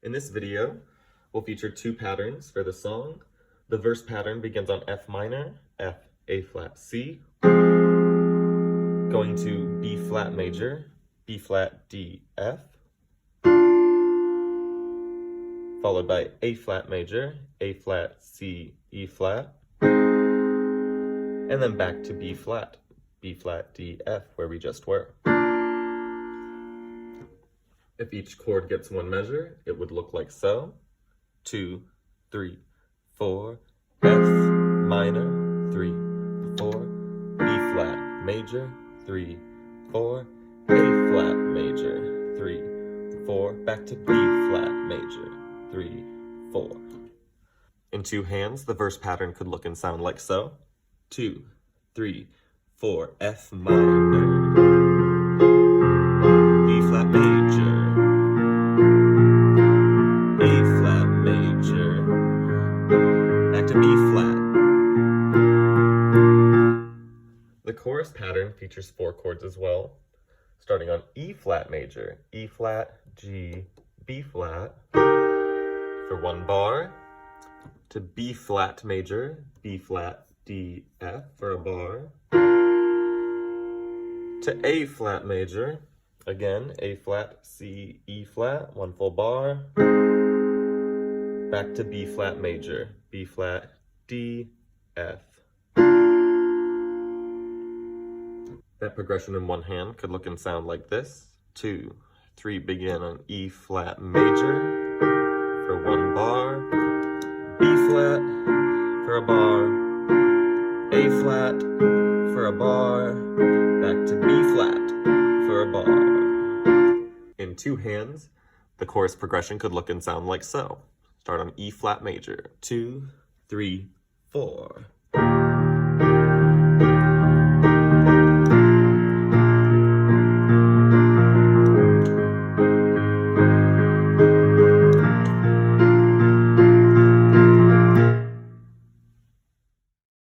In this video, we'll feature two patterns for the song. The verse pattern begins on F minor, F, A flat, C, going to B flat major, B flat, D, F, followed by A flat major, A flat, C, E flat, and then back to B flat, D, F, where we just were. If each chord gets one measure, it would look like so. 2, 3, 4, F minor, 3, 4, B flat major, 3, 4, A flat major, 3, 4, back to B flat major, 3, 4. In two hands, the verse pattern could look and sound like so. 2, 3, 4, F minor, B flat major, A flat major, back to B flat. The chorus pattern features 4 chords as well, starting on E flat major, E flat, G, B flat for 1 bar, to B flat major, B flat, D, F for a bar, to A flat major, again, A flat, C, E flat, 1 full bar, back to B flat major, B flat, D, F. That progression in one hand could look and sound like this. 2, 3 begin on E flat major for 1 bar, B flat for a bar, A flat for a bar, back to B flat for a bar. In two hands, the chorus progression could look and sound like so. Start on E flat major, 2, 3, 4.